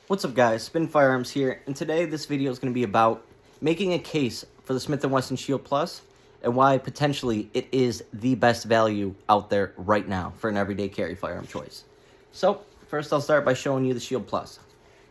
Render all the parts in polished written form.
What's up guys, Spin Firearms here, and today this video is going to be about making a case for the Smith & Wesson Shield Plus and why potentially it is the best value out there right now for an everyday carry firearm choice. So first I'll start by showing you the Shield Plus.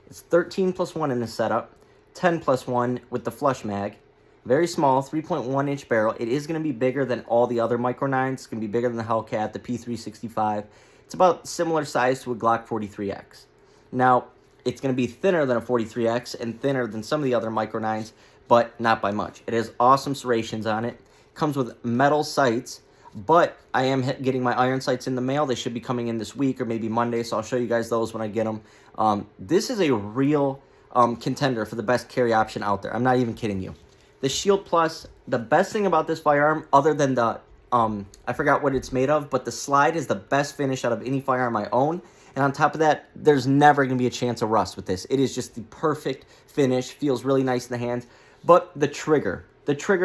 It's 13+1 in this setup, 10+1 with the flush mag, very small 3.1 inch barrel. It is going to be bigger than all the other Micro 9s. It's going to be bigger than the Hellcat, the P365. It's about similar size to a Glock 43X. Now, it's going to be thinner than a 43X and thinner than some of the other Micro 9s, but not by much. It has awesome serrations on it. Comes with metal sights, but I am getting my iron sights in the mail. They should be coming in this week or maybe Monday, so I'll show you guys those when I get them. This is a real contender for the best carry option out there. I'm not even kidding you. The Shield Plus, the best thing about this firearm, other than the, I forgot what it's made of, but the slide is the best finish out of any firearm I own. And on top of that, there's never going to be a chance of rust with this. It is just the perfect finish. Feels really nice in the hands. But the trigger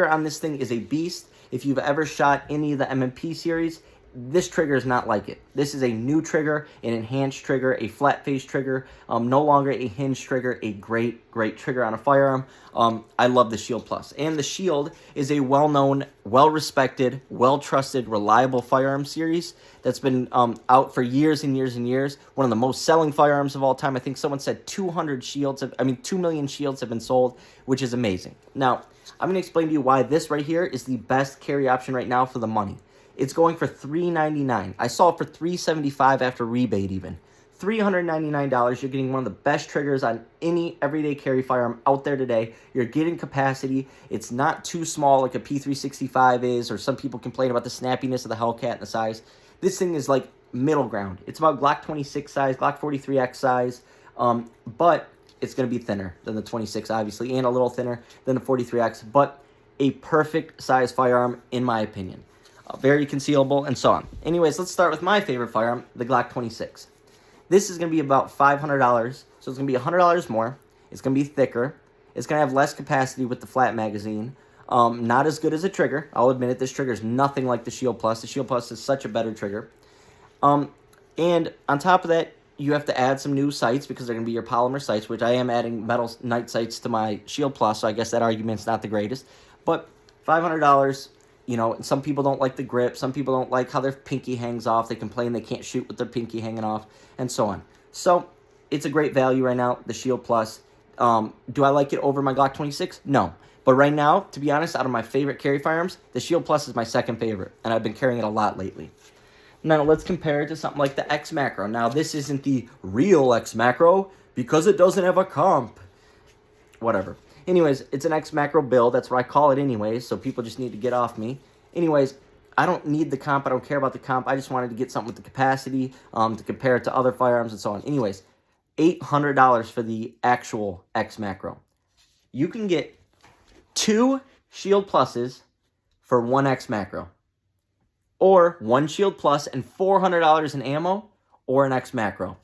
on this thing is a beast. If you've ever shot any of the M&P series, this trigger is not like it. This is a new trigger, an enhanced trigger, a flat face trigger, no longer a hinge trigger, a great trigger on a firearm. I love the Shield Plus. And the Shield is a well-known, well-respected, well-trusted, reliable firearm series that's been out for years and years and years. One of the most selling firearms of all time. I think someone said 2 million shields have been sold, which is amazing. Now, I'm going to explain to you why this right here is the best carry option right now for the money. It's going for $399. I saw it for $375 after rebate even. $399, you're getting one of the best triggers on any everyday carry firearm out there today. You're getting capacity. It's not too small like a P365 is, or some people complain about the snappiness of the Hellcat and the size. This thing is like middle ground. It's about Glock 26 size, Glock 43X size, but it's going to be thinner than the 26, obviously, and a little thinner than the 43X, but a perfect size firearm in my opinion. Very concealable, and so on. Anyways, let's start with my favorite firearm, the Glock 26. This is going to be about $500, so it's going to be $100 more. It's going to be thicker. It's going to have less capacity with the flat magazine. Not as good as a trigger. I'll admit it, this trigger is nothing like the Shield Plus. The Shield Plus is such a better trigger. And on top of that, you have to add some new sights because they're going to be your polymer sights, which I am adding metal night sights to my Shield Plus, so I guess that argument's not the greatest. But $500... You know, some people don't like the grip. Some people don't like how their pinky hangs off. They complain they can't shoot with their pinky hanging off, and so on. So, it's a great value right now, the Shield Plus. Do I like it over my Glock 26? No. But right now, to be honest, out of my favorite carry firearms, the Shield Plus is my second favorite, and I've been carrying it a lot lately. Now, let's compare it to something like the X Macro. Now, this isn't the real X Macro because it doesn't have a comp. Whatever. Anyways, it's an X Macro build. That's what I call it anyways, so people just need to get off me. Anyways, I don't need the comp. I don't care about the comp. I just wanted to get something with the capacity to compare it to other firearms and so on. Anyways, $800 for the actual X Macro. You can get 2 Shield Pluses for 1 X Macro. Or 1 Shield Plus and $400 in ammo or an X Macro.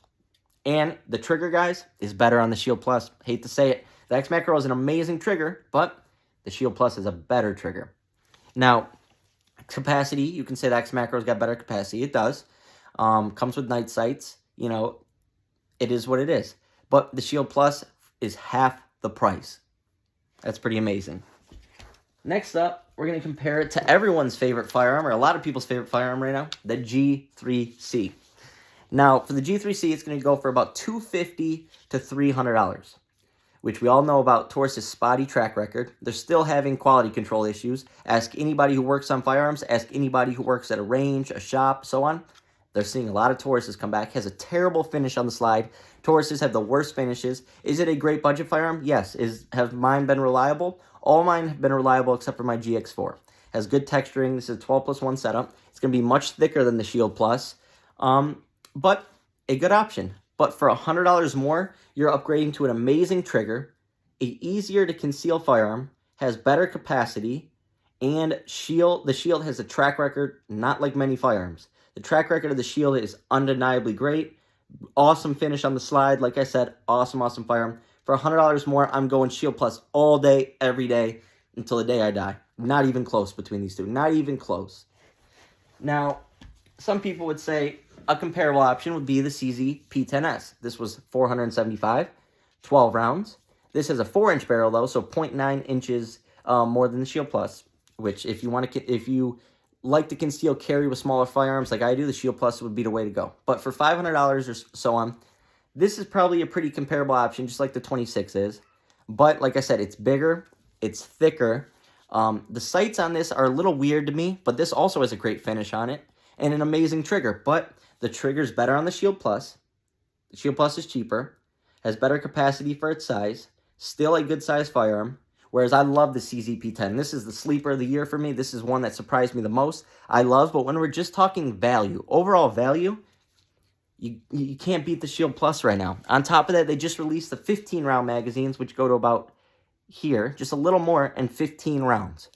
And the trigger, guys, is better on the Shield Plus. Hate to say it. The X Macro is an amazing trigger, but the Shield Plus is a better trigger. Now, capacity, you can say the X Macro's got better capacity. It does. Comes with night sights. You know, it is what it is. But the Shield Plus is half the price. That's pretty amazing. Next up, we're going to compare it to everyone's favorite firearm, or a lot of people's favorite firearm right now, the G3C. Now, for the G3C, it's going to go for about $250 to $300. Which we all know about Taurus' spotty track record. They're still having quality control issues. Ask anybody who works on firearms. Ask anybody who works at a range, a shop, so on. They're seeing a lot of Tauruses come back. Has a terrible finish on the slide. Tauruses have the worst finishes. Is it a great budget firearm? Yes. Have mine been reliable? All mine have been reliable except for my GX4. Has good texturing. This is a 12+1 setup. It's going to be much thicker than the Shield Plus. But a good option. But for $100 more, you're upgrading to an amazing trigger, a easier to conceal firearm, has better capacity, and the Shield has a track record not like many firearms. The track record of the Shield is undeniably great. Awesome finish on the slide. Like I said, awesome firearm. For $100 more, I'm going Shield Plus all day, every day, until the day I die. Not even close between these two. Not even close. Now, some people would say a comparable option would be the CZ P10S. This was $475. 12 rounds. This has a 4-inch barrel though, so 0.9 inches more than the Shield Plus, which if you like to conceal carry with smaller firearms like I do, the Shield Plus would be the way to go. But for $500 or so on, this is probably a pretty comparable option, just like the 26 is. But like I said, it's bigger, it's thicker. The sights on this are a little weird to me, but this also has a great finish on it and an amazing trigger. But the trigger's better on the Shield Plus. The Shield Plus is cheaper, has better capacity for its size, still a good size firearm. Whereas I love the CZP-10. This is the sleeper of the year for me. This is one that surprised me the most. I love, but when we're just talking value, overall value, you can't beat the Shield Plus right now. On top of that, they just released the 15-round magazines, which go to about here, just a little more, and 15 rounds.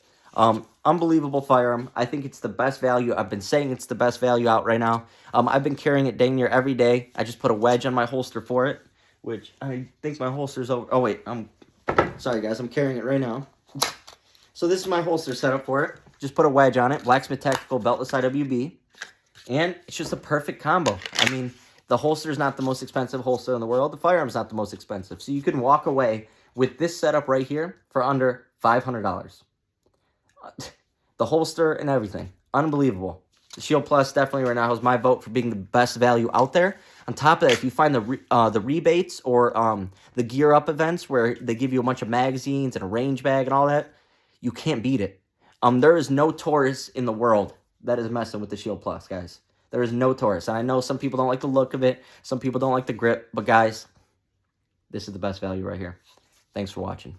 Unbelievable firearm. I think it's the best value. I've been saying it's the best value out right now. I've been carrying it dang near every day. I just put a wedge on my holster for it, which I think my holster's over. Oh, wait, sorry, guys, I'm carrying it right now. So this is my holster setup for it. Just put a wedge on it, Blacksmith Tactical Beltless IWB, and it's just a perfect combo. I mean, the holster is not the most expensive holster in the world. The firearm's not the most expensive. So you can walk away with this setup right here for under $500. The holster and everything. Unbelievable. The Shield Plus definitely right now is my vote for being the best value out there. On top of that, if you find the rebates or the Gear Up events where they give you a bunch of magazines and a range bag and all that, you can't beat it. There is no Taurus in the world that is messing with the Shield Plus, guys. There is no Taurus. And I know some people don't like the look of it. Some people don't like the grip. But, guys, this is the best value right here. Thanks for watching.